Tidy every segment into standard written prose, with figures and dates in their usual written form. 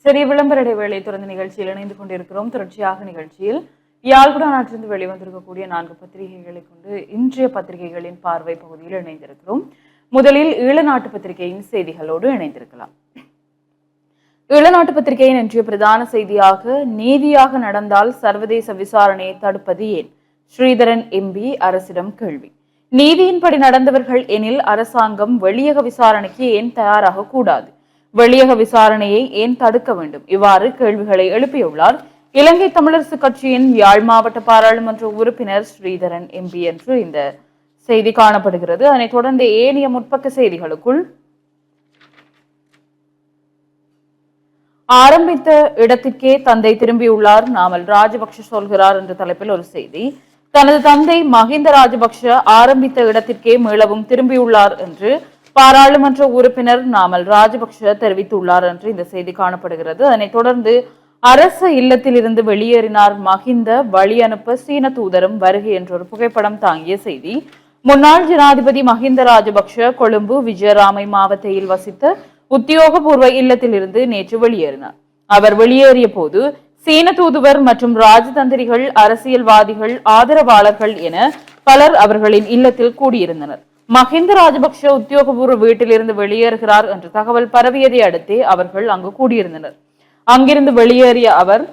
சரி, விளம்பர இடைவேளை தொடர்ந்த நிகழ்ச்சியில் இணைந்து கொண்டிருக்கிறோம். தொடர்ச்சியாக நிகழ்ச்சியில் யாழ்குடா நாட்டிலிருந்து வெளிவந்திருக்கக்கூடிய 4 பத்திரிகைகளை கொண்டு இன்றைய பத்திரிகைகளின் பார்வை பகுதியில் இணைந்திருக்கிறோம். முதலில் ஈழநாட்டு பத்திரிகையின் செய்திகளோடு இணைந்திருக்கலாம். ஈழநாட்டு பத்திரிகையின் இன்றைய பிரதான செய்தியாக நீதியாக நடந்தால் சர்வதேச விசாரணையை தடுப்பது ஏன்? ஸ்ரீதரன் எம்பி அரசிடம் கேள்வி. நீதியின்படி நடந்தவர்கள் எனில் அரசாங்கம் வெளியக விசாரணைக்கு ஏன் தயாராக கூடாது? வெளியக விசாரணையை ஏன் தடுக்க வேண்டும்? இவ்வாறு கேள்விகளை எழுப்பியுள்ளார் இலங்கை தமிழரசு கட்சியின் யாழ் மாவட்ட பாராளுமன்ற உறுப்பினர் ஸ்ரீதரன் எம்பி என்று இந்த செய்தி காணப்படுகிறது. அதனைத் தொடர்ந்து ஏனைய முற்பக்க செய்திகளுக்குள் ஆரம்பித்த இடத்திற்கே தந்தை திரும்பியுள்ளார், நாமல் ராஜபக்ஷ சொல்கிறார் என்ற தலைப்பில் ஒரு செய்தி. தனது தந்தை மஹிந்த ராஜபக்ஷ ஆரம்பித்த இடத்திற்கே மீளவும் திரும்பியுள்ளார் என்று பாராளுமன்ற உறுப்பினர் நாமல் ராஜபக்ஷ தெரிவித்துள்ளார் என்று இந்த செய்தி காணப்படுகிறது. அதனைத் தொடர்ந்து அரசு இல்லத்தில் இருந்து வெளியேறினார் மஹிந்த, வழி அனுப்ப சீன தூதரும் வருகை என்ற ஒரு புகைப்படம் தாங்கிய செய்தி. முன்னாள் ஜனாதிபதி மஹிந்த ராஜபக்ஷ கொழும்பு விஜயராமை மாவட்டத்தில் வசித்த உத்தியோகபூர்வ இல்லத்தில் இருந்து நேற்று வெளியேறினார். அவர் வெளியேறிய போது சீன தூதுவர் மற்றும் ராஜதந்திரிகள், அரசியல்வாதிகள், ஆதரவாளர்கள் என பலர் அவர்களின் இல்லத்தில் கூடியிருந்தனர். மஹிந்த ராஜபக்ஷ உத்தியோகபூர்வ வீட்டில் இருந்து வெளியேறுகிறார் என்ற தகவல் பரவியதை அடுத்தே அவர்கள் அங்கு கூடியிருந்தனர். அங்கிருந்து வெளியேறிய அவர்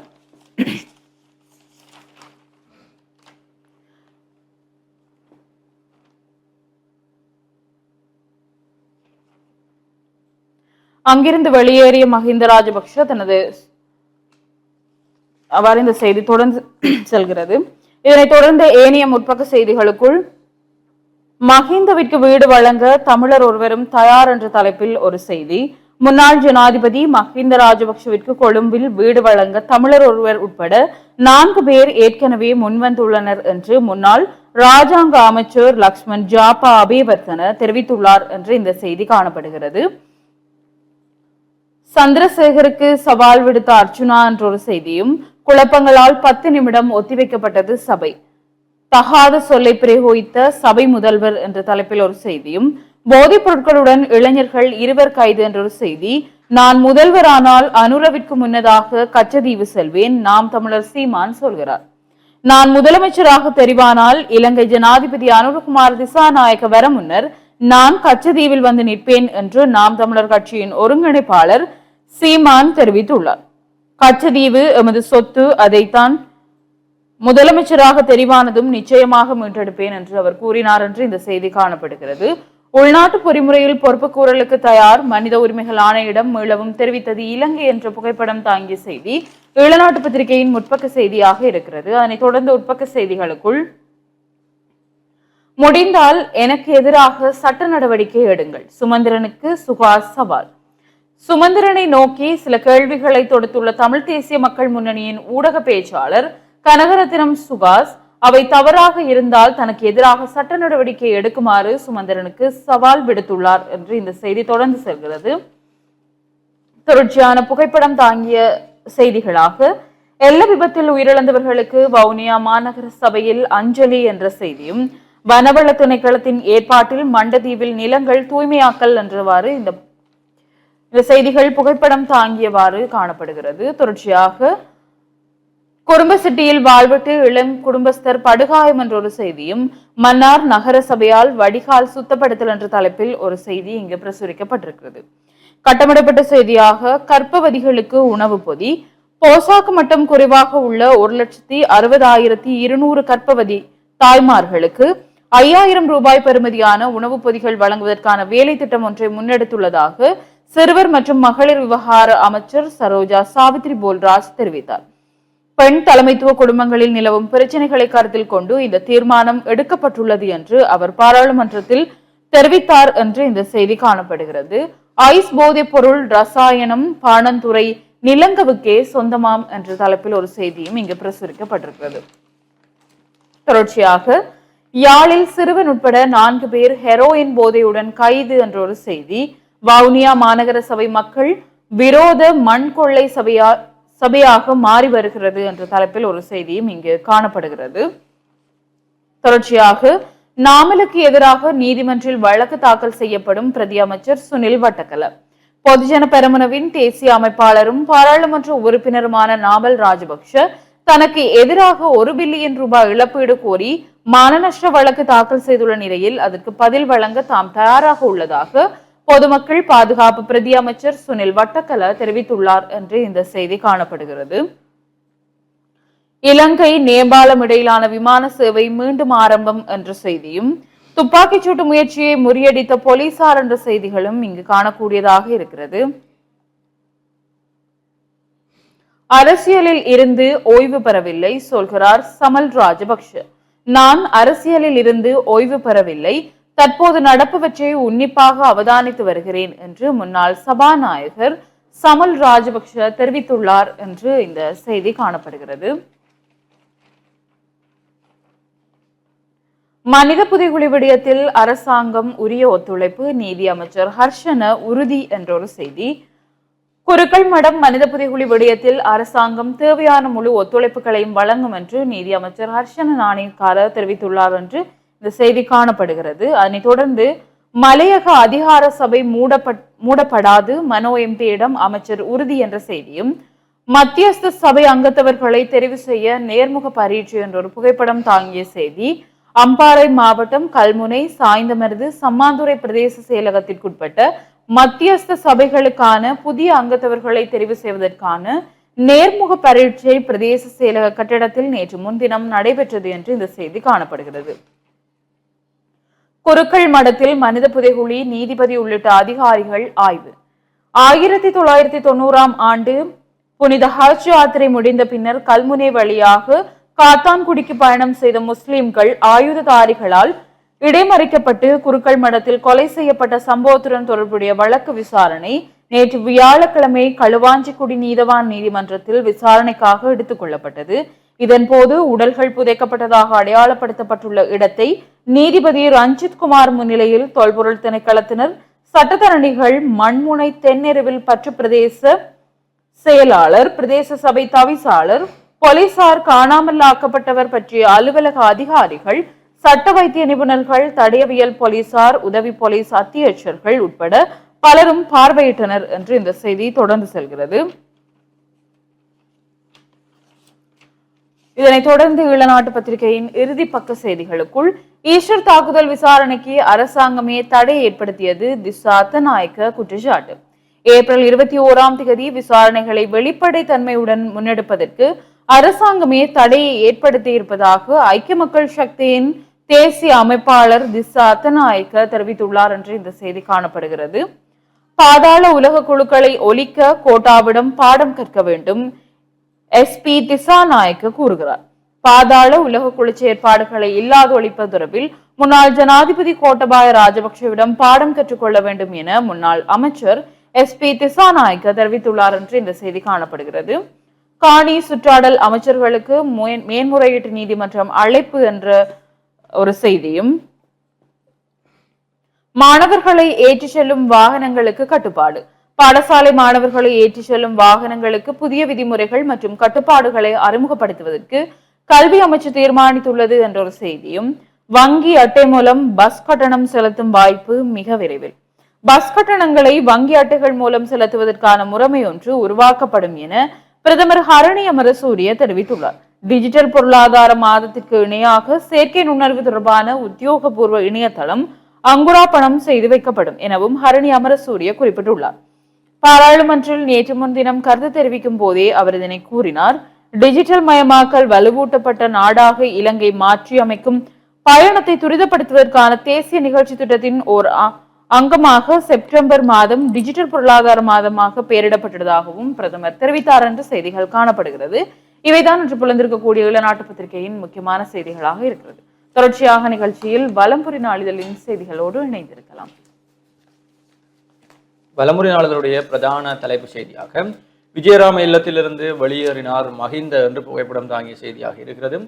மஹிந்த ராஜபக்ஷ தனது அவ்வாறு இந்த செய்தி தொடர்ந்து செல்கிறது. இதனைத் தொடர்ந்து ஏனைய முற்பக்க செய்திகளுக்குள் மஹிந்தவிற்கு வீடு வழங்க தமிழர் ஒருவரும் தயார் என்ற தலைப்பில் ஒரு செய்தி. முன்னாள் ஜனாதிபதி மஹிந்த ராஜபக்ஷவிற்கு கொழும்பில் வீடு வழங்க தமிழர் ஒருவர் உட்பட 4 பேர் ஏற்கனவே முன்வந்துள்ளனர் என்று முன்னாள் ராஜாங்க அமைச்சர் லக்ஷ்மண் ஜாப்பா அபேவர்த்தன தெரிவித்துள்ளார் என்று இந்த செய்தி காணப்படுகிறது. சந்திரசேகருக்கு சவால் விடுத்த அர்ச்சுனா என்ற ஒரு செய்தியும், குழப்பங்களால் 10 நிமிடம் ஒத்திவைக்கப்பட்டது சபை, தகாத சொல்லை பிரயோகித்த சபை முதல்வர் என்ற தலைப்பில் ஒரு செய்தியும், போதைப் பொருட்களுடன் இளைஞர்கள் 2 கைது என்ற ஒரு செய்தி. நான் முதல்வரானால் அனுரவிற்கு முன்னதாக கச்சதீவு செல்வேன், நாம் தமிழர் சீமான் சொல்கிறார். நான் முதலமைச்சராக தெரிவானால் இலங்கை ஜனாதிபதி அனுரகுமார் திசாநாயக்க வர முன்னர் நான் கச்சதீவில் வந்து நிற்பேன் என்று நாம் தமிழர் கட்சியின் ஒருங்கிணைப்பாளர் சீமான் தெரிவித்துள்ளார். கச்சதீவு எமது சொத்து, அதைத்தான் முதலமைச்சராக தெரிவானதும் நிச்சயமாக மீட்டெடுப்பேன் என்று அவர் கூறினார் என்று இந்த செய்தி காணப்படுகிறது. உள்நாட்டு பொறிமுறையில் பொறுப்பு கூறலுக்கு தயார், மனித உரிமைகள் ஆணையிடம் மீளவும் தெரிவித்தது இலங்கை என்ற புகைப்படம் தாங்கிய செய்தி ஈழநாட்டு பத்திரிகையின் முற்பக்க செய்தியாக இருக்கிறது. அதனைத் தொடர்ந்து உட்பக்க செய்திகளுக்குள் முடிந்தால் எனக்கு எதிராக சட்ட நடவடிக்கை எடுங்கள், சுமந்திரனுக்கு சுகாஸ் சவால். சுமந்திரனை நோக்கி சில கேள்விகளை தொடுத்துள்ள தமிழ் தேசிய மக்கள் முன்னணியின் ஊடக பேச்சாளர் கனகரத்தினம் சுகாஸ், அவை தவறாக இருந்தால் தனக்கு எதிராக சட்ட நடவடிக்கை எடுக்குமாறு சுமந்திரனுக்கு சவால் விடுத்துள்ளார் என்று இந்த செய்தி தொடர்ந்து செல்கிறது. தொடர்ச்சியான புகைப்படம் தாங்கிய செய்திகளாக எல்ல விபத்தில் உயிரிழந்தவர்களுக்கு வவுனியா மாநகர சபையில் அஞ்சலி என்ற செய்தியும், வனவள திணைக்களத்தின் ஏற்பாட்டில் மண்டதீவில் நிலங்கள் தூய்மையாக்கல் என்றவாறு இந்த செய்திகள் புகைப்படம் தாங்கியவாறு காணப்படுகிறது. தொடர்ச்சியாக குடும்பசிட்டியில் வாழ்விட்டு இளம் குடும்பஸ்தர் படுகாயம் என்ற ஒரு செய்தியும், மன்னார் நகர சபையால் வடிகால் சுத்தப்படுத்தல் என்ற தலைப்பில் ஒரு செய்தி இங்கு பிரசுரிக்கப்பட்டிருக்கிறது. கட்டமிடப்பட்ட செய்தியாக கர்ப்பவதிகளுக்கு உணவு பொதி, போசாக்கு மட்டம் குறைவாக உள்ள 1,60,200 கர்ப்பவதி தாய்மார்களுக்கு 5,000 ரூபாய் பெறுமதியான உணவுப் பொதிகள் வழங்குவதற்கான வேலை திட்டம் ஒன்றை முன்னெடுத்துள்ளதாக சிறுவர் மற்றும் மகளிர் விவகார அமைச்சர் சரோஜா சாவித்ரி போல்ராஜ் தெரிவித்தார். பெண் தலைமைத்துவ குடும்பங்களில் நிலவும் பிரச்சனைகளை கருத்தில் கொண்டு இந்த தீர்மானம் எடுக்கப்பட்டுள்ளது என்று அவர் பாராளுமன்றத்தில் தெரிவித்தார் என்று இந்த செய்தி காணப்படுகிறது. ஐஸ் போதைப் பொருள் ரசாயனம் பாணந்துறை நிலங்கவுக்கே சொந்தமாம் என்ற தலைப்பில் ஒரு செய்தியும் இங்கு பிரசுரிக்கப்பட்டிருக்கிறது. தொடர்ச்சியாக யாழில் சிறுவன் உட்பட 4 பேர் ஹெரோயின் போதையுடன் கைது என்ற ஒரு செய்தி. வவுனியா மாநகர சபை மக்கள் விரோத மண் கொள்ளை சபையாக மாறி வருகிறது என்ற தலைப்பில் ஒரு செய்தியும் இங்கு காணப்படுகிறது. தொடர்ச்சியாக நாமலுக்கு எதிராக நீதிமன்றில் வழக்கு தாக்கல் செய்யப்படும் பிரதி அமைச்சர் சுனில் வட்டக்கல. பொதுஜன பெரமுனவின் தேசிய அமைப்பாளரும் பாராளுமன்ற உறுப்பினருமான நாமல் ராஜபக்ஷ தனக்கு எதிராக 1 பில்லியன் ரூபாய் இழப்பீடு கோரி மானநஷ்ட வழக்கு தாக்கல் செய்துள்ள நிலையில் அதற்கு பதில் வழங்க தாம் தயாராக உள்ளதாக பொதுமக்கள் பாதுகாப்பு பிரதி அமைச்சர் சுனில் வட்டக்கல தெரிவித்துள்ளார் என்று இந்த செய்தி காணப்படுகிறது. இலங்கை நேபாளம் இடையிலான விமான சேவை மீண்டும் ஆரம்பம் என்ற செய்தியும், துப்பாக்கிச்சூட்டு முயற்சியை முறியடித்த போலீசார் என்ற செய்திகளும் இங்கு காணக்கூடியதாக இருக்கிறது. அரசியலில் இருந்து ஓய்வு பெறவில்லை சொல்கிறார் சமல் ராஜபக்ஷ. நான் அரசியலில் இருந்து ஓய்வு பெறவில்லை, தற்போது நடப்பவற்றை உன்னிப்பாக அவதானித்து வருகிறேன் என்று முன்னாள் சபாநாயகர் சமல் ராஜபக்ஷ தெரிவித்துள்ளார் என்று இந்த செய்தி காணப்படுகிறது. மனித புதைகுழி விடயத்தில் அரசாங்கம் உரிய ஒத்துழைப்பு, நீதி அமைச்சர் ஹர்ஷன உறுதி என்றொரு செய்தி. குருக்கள் மடம் மனித புதைகுழி விடயத்தில் அரசாங்கம் தேவையான முழு ஒத்துழைப்புகளையும் வழங்கும் என்று நீதி அமைச்சர் ஹர்ஷன நாணயக்கார தெரிவித்துள்ளார் என்று இந்த செய்தி காணப்படுகிறது. அதனைத் தொடர்ந்து மலையக அதிகார சபை மூடப்படாது, மனோ எம்பியிடம் அமைச்சர் உறுதி என்ற செய்தியும், மத்தியஸ்த சபை அங்கத்தவர்களை தெரிவு செய்ய நேர்முக பரீட்சை என்ற ஒரு புகைப்படம் தாங்கிய செய்தி. அம்பாறை மாவட்டம் கல்முனை, சாய்ந்தமருது, சம்மாந்துறை பிரதேச செயலகத்திற்குட்பட்ட மத்தியஸ்த சபைகளுக்கான புதிய அங்கத்தவர்களை தெரிவு செய்வதற்கான நேர்முக பரீட்சை பிரதேச செயலக கட்டிடத்தில் நேற்று முன்தினம் நடைபெற்றது என்று இந்த செய்தி காணப்படுகிறது. குருக்கள் மடத்தில் மனித புதைகுழி, நீதிபதி உள்ளிட்ட அதிகாரிகள் ஆய்வு. 1990ஆம் ஆண்டு புனித ஹஜ் யாத்திரை முடிந்த பின்னர் கல்முனை வழியாக காத்தான்குடிக்கு பயணம் செய்த முஸ்லிம்கள் ஆயுததாரிகளால் இடைமறிக்கப்பட்டு குருக்கள் மடத்தில் கொலை செய்யப்பட்ட சம்பவத்துடன் தொடர்புடைய வழக்கு விசாரணை நேற்று வியாழக்கிழமை களுவாஞ்சிக்குடி நீதவான் நீதிமன்றத்தில் விசாரணைக்காக எடுத்துக் கொள்ளப்பட்டது. இதன்போது உடல்கள் புதைக்கப்பட்டதாக அடையாளப்படுத்தப்பட்டுள்ள இடத்தை நீதிபதி ரஞ்சித் குமார் முன்னிலையில் தொல்பொருள் திணைக்களத்தினர், சட்டத்தரணிகள், மண்முனை தென்னெருவில் பற்று பிரதேச செயலாளர், பிரதேச சபை தவிசாளர், போலீசார், காணாமல் ஆக்கப்பட்டவர் பற்றிய அலுவலக அதிகாரிகள், சட்ட வைத்திய நிபுணர்கள், தடயவியல் போலீசார், உதவி போலீஸ் அத்தியட்சர்கள் உட்பட பலரும் பார்வையிட்டனர் என்று இந்த செய்தி தொடர்ந்து செல்கிறது. இதனைத் தொடர்ந்து ஈழநாட்டு பத்திரிகையின் இறுதி பக்க செய்திகளுக்குள், ஈஸ்டர் தாக்குதல் விசாரணைக்கு அரசாங்கமே தடை ஏற்படுத்தியது திசா அத்தநாயக்க குற்றச்சாட்டு. ஏப்ரல் 21ஆம் தேதி விசாரணைகளை வெளிப்படை தன்மையுடன் முன்னெடுப்பதற்கு அரசாங்கமே தடையை ஏற்படுத்தி இருப்பதாக ஐக்கிய மக்கள் சக்தியின் தேசிய அமைப்பாளர் திசா அத்தநாயக்க தெரிவித்துள்ளார் என்று இந்த செய்தி காணப்படுகிறது. பாதாள உலக குழுக்களை ஒழிக்க கோட்டாவிடம் பாடம் கற்க வேண்டும், SP திசாநாயக்க கூறுகிறார். பாதாள உலக குழு செயற்பாடுகளை இல்லாது ஒழிப்பது தொடர்பில் முன்னாள் ஜனாதிபதி கோட்டபாய ராஜபக்சவிடம் பாடம் கற்றுக்கொள்ள வேண்டும் என முன்னாள் அமைச்சர் SP திசாநாயக்க தெரிவித்துள்ளார் என்று இந்த செய்தி காணப்படுகிறது. காணி சுற்றாடல் அமைச்சர்களுக்கு மேன்முறையீட்டு நீதிமன்றம் அழைப்பு என்ற ஒரு செய்தியும், மாணவர்களை ஏற்றி செல்லும் வாகனங்களுக்கு கட்டுப்பாடு. பாடசாலை மாணவர்களை ஏற்றி செல்லும் வாகனங்களுக்கு புதிய விதிமுறைகள் மற்றும் கட்டுப்பாடுகளை அறிமுகப்படுத்துவதற்கு கல்வி அமைச்சு தீர்மானித்துள்ளது என்ற ஒரு செய்தியும், வங்கி அட்டை மூலம் பஸ் கட்டணம் செலுத்தும் வாய்ப்பு மிக விரைவில். பஸ் கட்டணங்களை வங்கி அட்டைகள் மூலம் செலுத்துவதற்கான முறைமை ஒன்று உருவாக்கப்படும் என பிரதமர் ஹரணி அமரசூரிய தெரிவித்துள்ளார். டிஜிட்டல் பொருளாதார மாதத்திற்கு இணையாக செயற்கை நுண்ணறிவு தொடர்பான உத்தியோகபூர்வ இணையதளம் அங்குராப்பணம் செய்து வைக்கப்படும் எனவும் ஹரணி அமரசூரிய குறிப்பிட்டுள்ளார். பாராளுமன்றில் நேற்று முன்தினம் கருத்து தெரிவிக்கும் போதே அவர் இதனை கூறினார். டிஜிட்டல் மயமாக்கல் வலுவூட்டப்பட்ட நாடாக இலங்கை மாற்றி அமைக்கும் பயணத்தை துரிதப்படுத்துவதற்கான தேசிய நிகழ்ச்சி திட்டத்தின் ஓர் அங்கமாக செப்டம்பர் மாதம் டிஜிட்டல் பொருளாதார மாதமாக பெயரிடப்பட்டதாகவும் பிரதமர் தெரிவித்தார் என்று செய்திகள் காணப்படுகிறது. இவைதான் இன்று புலந்திருக்கக்கூடிய ஈழநாட்டு பத்திரிகையின் முக்கியமான செய்திகளாக இருக்கிறது. தொடர்ச்சியாக நிகழ்ச்சியில் வலம்புரி நாளிதழின் செய்திகளோடு இணைந்திருக்கலாம். வலம்புரி நாளிதழுடைய பிரதான தலைப்பு செய்தியாக விஜயராம இல்லத்திலிருந்து வெளியேறினார் மஹிந்த என்று புகைப்படம் தாங்கிய செய்தியாக இருக்கிறது.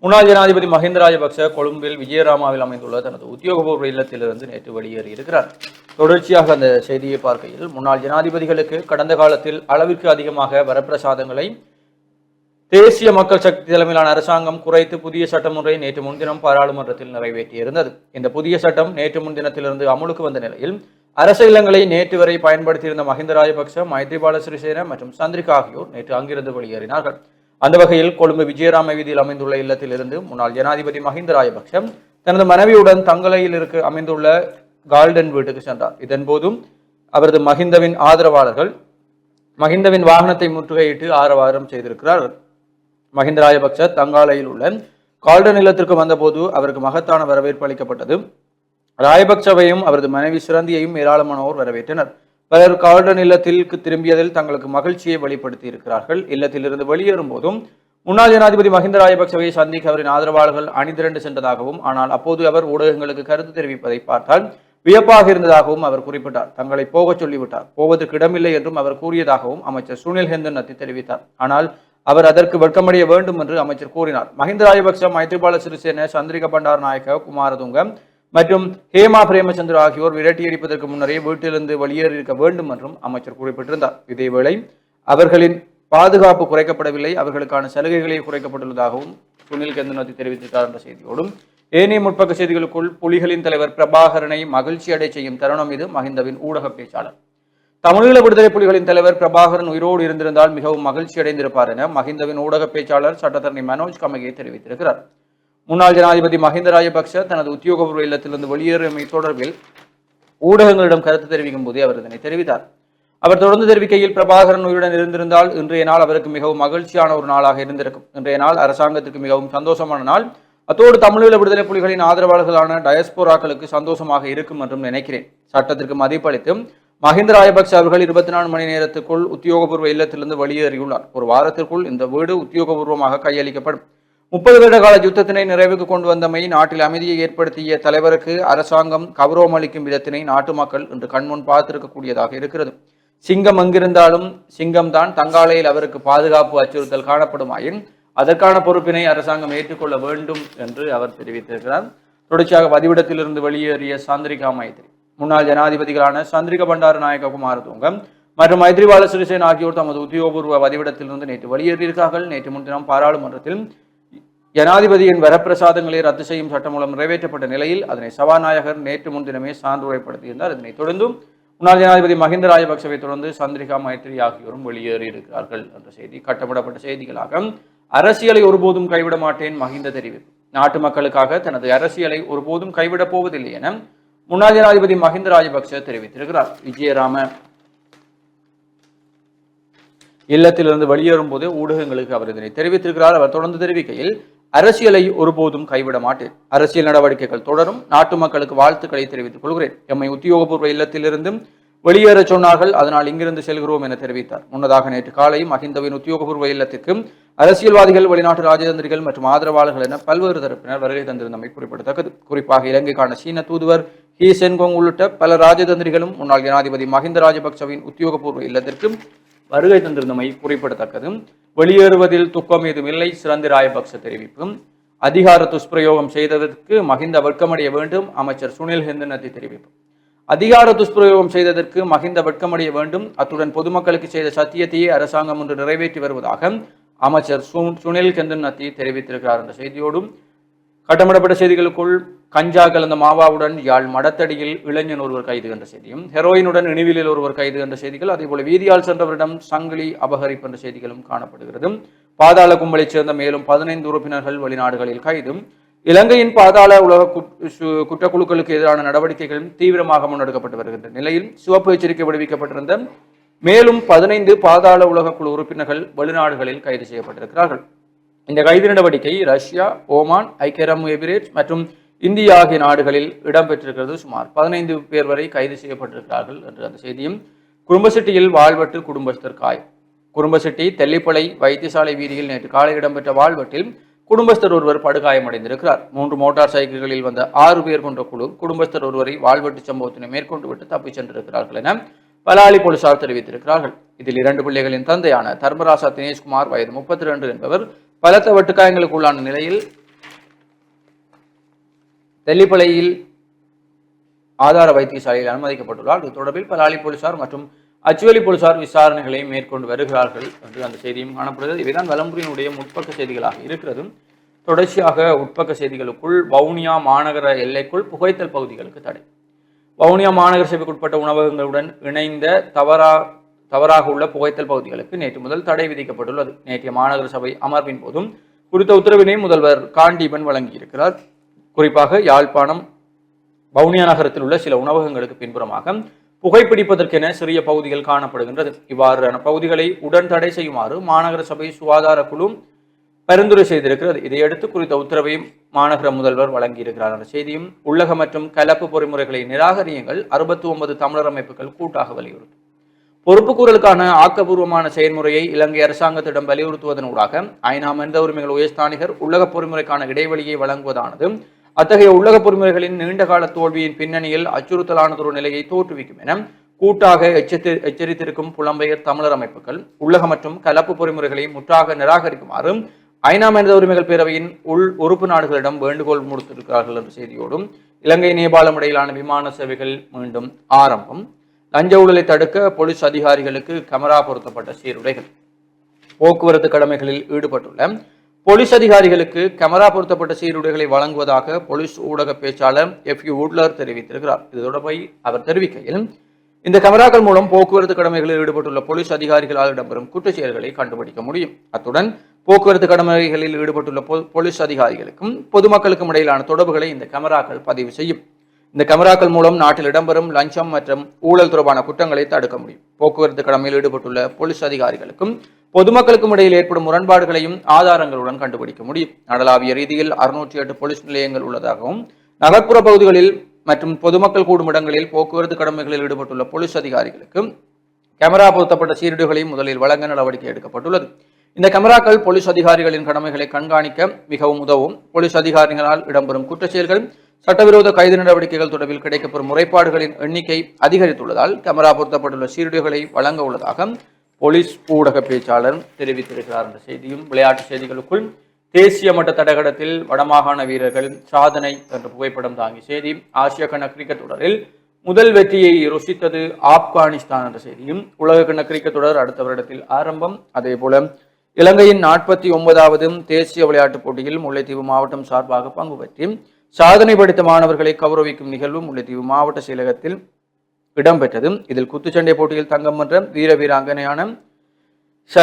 முன்னாள் ஜனாதிபதி மஹிந்த ராஜபக்ச கொழும்பில் விஜயராமாவில் அமைந்துள்ள தனது உத்தியோகபூர்வ இல்லத்திலிருந்து நேற்று வெளியேறி இருக்கிறார். தொடர்ச்சியாக அந்த செய்தியை பார்க்கையில், முன்னாள் ஜனாதிபதிகளுக்கு கடந்த காலத்தில் அளவிற்கு அதிகமாக வரப்பிரசாதங்களை தேசிய மக்கள் சக்தி தலைமையிலான அரசாங்கம் குறைத்து புதிய சட்டமுறை நேற்று முன்தினம் பாராளுமன்றத்தில் நிறைவேற்றியிருந்தது. இந்த புதிய சட்டம் நேற்று முன்தினத்திலிருந்து அமுலுக்கு வந்த நிலையில் அரச இல்லங்களை நேற்று வரை பயன்படுத்தியிருந்த மஹிந்த ராஜபக்ஷ, மைத்ரிபால சிறிசேன மற்றும் சந்திரிகா ஆகியோர் நேற்று அங்கிருந்து வெளியேறினார்கள். அந்த வகையில் கொழும்பு விஜயராம வீதியில் அமைந்துள்ள இல்லத்திலிருந்து முன்னாள் ஜனாதிபதி மஹிந்த ராஜபக்ஷ தனது மனைவியுடன் தங்கலையில் அமைந்துள்ள கால்டன் வீட்டுக்கு சென்றார். இதன்போதும் அவரது மஹிந்தவின் ஆதரவாளர்கள் மஹிந்தவின் வாகனத்தை முற்றுகையிட்டு ஆரவாரம் செய்திருக்கிறார்கள். மஹிந்த ராஜபக்ஷ தங்காலையில் உள்ள கால்டன் இல்லத்திற்கு வந்தபோது அவருக்கு மகத்தான வரவேற்பு அளிக்கப்பட்டது. ராஜபக்சவையும் அவரது மனைவி சிறந்தியையும் ஏராளமானோர் வரவேற்றனர். பலர் கால்டன் இல்லத்திற்கு திரும்பியதில் தங்களுக்கு மகிழ்ச்சியை வெளிப்படுத்தி இருக்கிறார்கள். இல்லத்திலிருந்து வெளியேறும் போதும் முன்னாள் ஜனாதிபதி மஹிந்த ராஜபக்சவை சந்திக்க அவரின் ஆதரவாளர்கள் அணிதிரண்டு சென்றதாகவும், ஆனால் அப்போது அவர் ஊடகங்களுக்கு கருத்து தெரிவிப்பதை பார்த்தால் வியப்பாக இருந்ததாகவும் அவர் குறிப்பிட்டார். தங்களை போகச் சொல்லிவிட்டார், போவதற்கு இடமில்லை என்றும் அவர் கூறியதாகவும் அமைச்சர் சுனில் ஹெந்தனத்தி தெரிவித்தார். ஆனால் அவர் அதற்கு வெட்கமடைய வேண்டும் என்று அமைச்சர் கூறினார். மஹிந்த ராஜபக்ச, மைத்ரிபால சிறிசேன, சந்திரிகா பண்டார் நாயக்க, குமாரதுங்க மற்றும் ஹேமா பிரேமச்சந்திர ஆகியோர் விரட்டியடிப்பதற்கு முன்னரே வீட்டிலிருந்து வெளியேறியிருக்க வேண்டும் என்றும் அமைச்சர் குறிப்பிட்டிருந்தார். இதேவேளை அவர்களின் பாதுகாப்பு குறைக்கப்படவில்லை, அவர்களுக்கான சலுகைகளே குறைக்கப்பட்டுள்ளதாகவும் சுனில் கந்தனத்தி தெரிவித்திருக்கார் என்ற செய்தியோடும் ஏனைய முற்பக்க செய்திகளுக்குள் புலிகளின் தலைவர் பிரபாகரனை மகிழ்ச்சி அடை செய்யும் தருணம் இது மஹிந்தவின் ஊடக பேச்சாளர். தமிழீழ விடுதலை புலிகளின் தலைவர் பிரபாகரன் உயிரோடு இருந்திருந்தால் மிகவும் மகிழ்ச்சி அடைந்திருப்பார் என மஹிந்தவின் ஊடக பேச்சாளர் சட்டத்தரணி மனோஜ் கமகே தெரிவித்திருக்கிறார். முன்னாள் ஜனாதிபதி மஹிந்த ராஜபக்ஷ தனது உத்தியோகபூர்வ இல்லத்திலிருந்து வெளியேறியமை தொடர்பில் ஊடகங்களிடம் கருத்து தெரிவிக்கும் போதே அவர் இதனை தெரிவித்தார். அவர் தொடர்ந்து தெரிவிக்கையில், பிரபாகரன் உயிருடன் இருந்திருந்தால் இன்றைய நாள் அவருக்கு மிகவும் மகிழ்ச்சியான ஒரு நாளாக இருந்திருக்கும். இன்றைய நாள் அரசாங்கத்திற்கு மிகவும் சந்தோஷமான நாள். அத்தோடு தமிழீழ விடுதலை புலிகளின் ஆதரவாளர்களான டயஸ்போராக்களுக்கு சந்தோஷமாக இருக்கும் என்றும் நினைக்கிறேன். சட்டத்திற்கு மதிப்பளித்து மஹிந்த ராஜபக்ஷ அவர்கள் 24 மணி நேரத்துக்குள் உத்தியோகபூர்வ இல்லத்திலிருந்து வெளியேறியுள்ளார். ஒரு வாரத்திற்குள் இந்த வீடு உத்தியோகபூர்வமாக கையளிக்கப்படும். 30 வருட கால யுத்தத்தினை நிறைவுக்கு கொண்டு வந்தமை, நாட்டில் அமைதியை ஏற்படுத்திய தலைவருக்கு அரசாங்கம் கௌரவம் அளிக்கும் விதத்தினை நாட்டு மக்கள் இன்று கண்முன் பார்த்திருக்கக்கூடியதாக இருக்கிறது. சிங்கம் எங்கிருந்தாலும் சிங்கம் தான். தங்காலையில் அவருக்கு பாதுகாப்பு அச்சுறுத்தல் காணப்படுமாயின் அதற்கான பொறுப்பினை அரசாங்கம் ஏற்றுக்கொள்ள வேண்டும் என்று அவர் தெரிவித்திருக்கிறார். தொடர்ச்சியாக வதிவிடத்திலிருந்து வெளியேறிய சந்திரிகா மைத்ரி, முன்னாள் ஜனாதிபதிகளான சந்திரிகா பண்டார நாயக்க, குமாரதுங்கம் மற்றும் மைத்ரிபால சிறிசேன ஆகியோர் தமது உத்தியோகபூர்வ வதிவிடத்திலிருந்து நேற்று வெளியேறியிருக்கிறார்கள். நேற்று முன்தினம் பாராளுமன்றத்தில் ஜனாதிபதியின் வரப்பிரசாதங்களை ரத்து செய்யும் சட்டம் மூலம் நிறைவேற்றப்பட்ட நிலையில் அதனை சபாநாயகர் நேற்று முன்தினமே சான்றுரைப்படுத்தியிருந்தார். இதனைத் தொடர்ந்து முன்னாள் ஜனாதிபதி மஹிந்த ராஜபக்சவை தொடர்ந்து சந்திரிகா மைத்ரி ஆகியோரும் வெளியேறியிருக்கிறார்கள் என்ற செய்தி கட்டப்படப்பட்ட செய்திகளாக. அரசியலை ஒருபோதும் கைவிட மாட்டேன் மஹிந்த தெரிவிப்பு. நாட்டு மக்களுக்காக தனது அரசியலை ஒருபோதும் கைவிடப் போவதில்லை என முன்னாள் ஜனாதிபதி மஹிந்த ராஜபக்ச தெரிவித்திருக்கிறார். விஜயராம இல்லத்திலிருந்து வெளியேறும் போது ஊடகங்களுக்கு அவர் இதனை தெரிவித்திருக்கிறார். அவர் தொடர்ந்து தெரிவிக்கையில், அரசியலை ஒருபோதும் கைவிட மாட்டேன், அரசியல் நடவடிக்கைகள் தொடரும், நாட்டு மக்களுக்கு வாழ்த்துக்களை தெரிவித்துக் கொள்கிறேன். எம்மை உத்தியோகபூர்வ இல்லத்திலிருந்தும் வெளியேற சொன்னார்கள், அதனால் இங்கிருந்து செல்கிறோம் என தெரிவித்தார். முன்னதாக நேற்று காலை மஹிந்தவின் உத்தியோகபூர்வ இல்லத்திற்கு அரசியல்வாதிகள், வெளிநாட்டு ராஜதந்திரிகள் மற்றும் ஆதரவாளர்கள் என பல்வேறு தரப்பினர் வருகை தந்திருந்தமை குறிப்பிடத்தக்கது. குறிப்பாக இலங்கைக்கான சீன தூதுவர் ஹி சென்கோங் உள்ளிட்ட பல ராஜதந்திரிகளும் முன்னாள் ஜனாதிபதி மஹிந்த ராஜபக்சவின் உத்தியோகபூர்வ இல்லத்திற்கு வருகை தந்திருந்தமை குறிப்பிடத்தக்கது. வெளியேறுவதில் துக்கம் ஏதும் இல்லை, சிறந்தி ராஜபக்ச தெரிவிப்பு. அதிகார துஷ்பிரயோகம் செய்ததற்கு மஹிந்த வெட்கமடைய வேண்டும், அமைச்சர் சுனில் ஹெந்தனத்தி தெரிவிப்பு. அதிகார துஷ்பிரயோகம் செய்ததற்கு மஹிந்த வெட்கமடைய வேண்டும், அத்துடன் பொதுமக்களுக்கு செய்த சத்தியத்தையே அரசாங்கம் ஒன்று நிறைவேற்றி வருவதாக அமைச்சர் சுனில் ஹெந்தனத்தி தெரிவித்திருக்கிறார் என்ற செய்தியோடும் கட்டமிடப்பட்ட செய்திகளுக்குள் கஞ்சா கலந்த மாவாவுடன் யாழ் மடத்தடியில் இளைஞன் ஒருவர் கைது என்ற செய்தியும், ஹெரோயினுடன் இனிவிலில் ஒருவர் கைது என்ற செய்திகள், அதேபோல வீதியால் சென்றவரிடம் சங்கிலி அபகரிப்பு என்ற செய்திகளும் காணப்படுகிறது. பாதாள கும்பலைச் சேர்ந்த மேலும் 15 உறுப்பினர்கள் வெளிநாடுகளில் கைதும். இலங்கையின் பாதாள உலக குற்றக்குழுக்களுக்கு எதிரான நடவடிக்கைகளும் தீவிரமாக முன்னெடுக்கப்பட்டு வருகின்ற நிலையில் சிவப்பு எச்சரிக்கை விடுவிக்கப்பட்டிருந்த மேலும் 15 பாதாள உலக குழு உறுப்பினர்கள் வெளிநாடுகளில் கைது செய்யப்பட்டிருக்கிறார்கள். இந்த கைது நடவடிக்கை ரஷ்யா, ஓமான், ஐக்கிய அரபு எமிரேட்ஸ் மற்றும் இந்தியா ஆகிய நாடுகளில் இடம்பெற்றிருக்கிறது. சுமார் 15 பேர் வரை கைது செய்யப்பட்டிருக்கிறார்கள் என்று அந்த செய்தியும். குறும்பசிட்டியில் வாழ்வெட்டு குடும்பஸ்தர் காயம். குறும்பசிட்டி தெல்லிப்பளை வைத்தியசாலை வீதியில் நேற்று காலை இடம்பெற்ற வாழ்வெட்டில் குடும்பஸ்தர் ஒருவர் படுகாயமடைந்திருக்கிறார். 3 மோட்டார் சைக்கிள்களில் வந்த 6 பேர் கொண்ட குழு குடும்பஸ்தர் ஒருவரை வாழ்வெட்டு சம்பவத்தினை மேற்கொண்டு விட்டு தப்பிச் சென்றிருக்கிறார்கள் என பலாலி போலீசார் தெரிவித்திருக்கிறார்கள். இதில் 2 பிள்ளைகளின் தந்தையான தர்மராசா தினேஷ்குமார் வயது 32 என்பவர் பலத்த வெட்டுக்காயங்களுக்கு உள்ளான நிலையில் தெல்லிப்பளையில் ஆதார வைத்தியசாலையில் அனுமதிக்கப்பட்டுள்ளார். இது தொடர்பில் பலாலி போலீசார் மற்றும் அச்சுவேலி போலீசார் விசாரணைகளை மேற்கொண்டு வருகிறார்கள் என்று அந்த செய்தியும் காணப்படுகிறது. இவைதான் வலம்புரியினுடைய முற்பக்க செய்திகளாக இருக்கிறது. தொடர்ச்சியாக உட்பக்க செய்திகளுக்குள் வவுனியா மாநகர எல்லைக்குள் புகைத்தல் பகுதிகளுக்கு தடை. வவுனியா மாநகர சபைக்கு உட்பட்ட உணவகங்களுடன் இணைந்த தவறாக உள்ள புகைத்தல் பகுதிகளுக்கு நேற்று முதல் தடை விதிக்கப்பட்டுள்ளது. நேற்றைய மாநகர சபை அமர்வின் போதும் குறித்த உத்தரவினை முதல்வர் காண்டீபன் வழங்கியிருக்கிறார். குறிப்பாக யாழ்ப்பாணம் வவுனியா நகரத்தில் உள்ள சில உணவகங்களுக்கு பின்புறமாக புகைப்பிடிப்பதற்கென சிறிய பகுதிகள் காணப்படுகின்றது. இவ்வாறான பகுதிகளை உடன் தடை செய்யுமாறு மாநகர சபை சுகாதார குழு பரிந்துரை செய்திருக்கிறது. இதையடுத்து குறித்த உத்தரவை மாநகர முதல்வர் வழங்கியிருக்கிறார் என்ற செய்தியும், உள்ளக மற்றும் கலப்பு பொறிமுறைகளை நிராகரியுங்கள் 69 தமிழர் அமைப்புகள் கூட்டாக வலியுறுத்தும். பொறுப்புக்கூறலுக்கான ஆக்கப்பூர்வமான செயல்முறையை இலங்கை அரசாங்கத்திடம் வலியுறுத்துவதனூடாக ஐநா மனித உரிமைகள் உயர்ஸ்தானிகர் உள்ளக பொறிமுறைக்கான இடைவெளியை வழங்குவதானது அத்தகைய உள்ளக பொறிமுறைகளின் நீண்டகால தோல்வியின் பின்னணியில் அச்சுறுத்தலானதொரு நிலையை தோற்றுவிக்கும் என கூட்டாக எச்சரித்திருக்கும் புலம்பெயர் தமிழர் அமைப்புகள் உள்ளக மற்றும் கலப்பு பொறிமுறைகளை முற்றாக நிராகரிக்குமாறு ஐநா மனித உரிமைகள் பேரவையின் உறுப்பு நாடுகளிடம் வேண்டுகோள் முடுத்திருக்கிறார்கள் என்ற செய்தியோடும், இலங்கை நேபாளம் இடையிலான விமான சேவைகள் மீண்டும் ஆரம்பம், லஞ்ச ஊழலை தடுக்க போலீஸ் அதிகாரிகளுக்கு கேமரா பொருத்தப்பட்ட சீருடைகள், போக்குவரத்து கடமைகளில் ஈடுபட்டுள்ள போலீஸ் அதிகாரிகளுக்கு கேமரா பொருத்தப்பட்ட சீருடைகளை வழங்குவதாக போலீஸ் ஊடக பேச்சாளர் எஃப்யூ உட்லர் தெரிவித்திருக்கிறார். இது தொடர்பை அவர் தெரிவிக்கையில், இந்த கேமராக்கள் மூலம் போக்குவரத்து கடமைகளில் ஈடுபட்டுள்ள போலீஸ் அதிகாரிகளால் இடம்பெறும் குற்றச்செயல்களை கண்டுபிடிக்க முடியும். அத்துடன் போக்குவரத்து கடமைகளில் ஈடுபட்டுள்ள போலீஸ் அதிகாரிகளுக்கும் பொதுமக்களுக்கும் இடையிலான தொடர்புகளை இந்த கேமராக்கள் பதிவு செய்யும். இந்த கேமராக்கள் மூலம் நாட்டில் இடம்பெறும் லஞ்சம் மற்றும் ஊழல் தொடர்பான குற்றங்களை தடுக்க முடியும். போக்குவரத்து கடமையில் ஈடுபட்டுள்ள போலீஸ் அதிகாரிகளுக்கும் பொதுமக்களுக்கும் இடையில் ஏற்படும் முரண்பாடுகளையும் ஆதாரங்களுடன் கண்டுபிடிக்க முடியும். நாடளாவிய ரீதியில் 608 போலீஸ் நிலையங்கள் உள்ளதாகவும் நகர்ப்புற பகுதிகளில் மற்றும் பொதுமக்கள் கூடும் இடங்களில் போக்குவரத்து கடமைகளில் ஈடுபட்டுள்ள போலீஸ் அதிகாரிகளுக்கு கேமரா பொருத்தப்பட்ட சீருடைகளையும் முதலில் வழங்க நடவடிக்கை எடுக்கப்பட்டுள்ளது. இந்த கேமராக்கள் போலீஸ் அதிகாரிகளின் கடமைகளை கண்காணிக்க மிகவும் உதவும். போலீஸ் அதிகாரிகளால் இடம்பெறும் குற்றச்செயல்கள், சட்டவிரோத கைது நடவடிக்கைகள் தொடர்பில் கிடைக்கப்பெறும் முறைப்பாடுகளின் எண்ணிக்கை அதிகரித்துள்ளதால் கேமரா பொருத்தப்பட்டுள்ள சீருடைகளை வழங்க உள்ளதாக போலீஸ் ஊடக பேச்சாளர் தெரிவித்திருக்கிறார் என்ற செய்தியும், விளையாட்டு செய்திகளுக்குள் தேசிய மட்ட தடகளத்தில் வடமாகாண வீரர்கள் சாதனை என்ற புகைப்படம் தாங்கிய செய்தி, ஆசிய கண கிரிக்கெட் தொடரில் முதல் வெற்றியை ருசித்தது ஆப்கானிஸ்தான் என்ற செய்தியும், உலக கிண்ண கிரிக்கெட் தொடர் அடுத்த வருடத்தில் ஆரம்பம், அதே போல இலங்கையின் 49வது தேசிய விளையாட்டுப் போட்டியில் முல்லைத்தீவு மாவட்டம் சார்பாக பங்கு பெற்றி சாதனை படைத்த மாணவர்களை கௌரவிக்கும் நிகழ்வு முல்லைத்தீவு மாவட்ட செயலகத்தில் இடம்பெற்றது. இதில் குத்துச்சண்டை போட்டியில் தங்கம் வென்ற வீராங்கனையான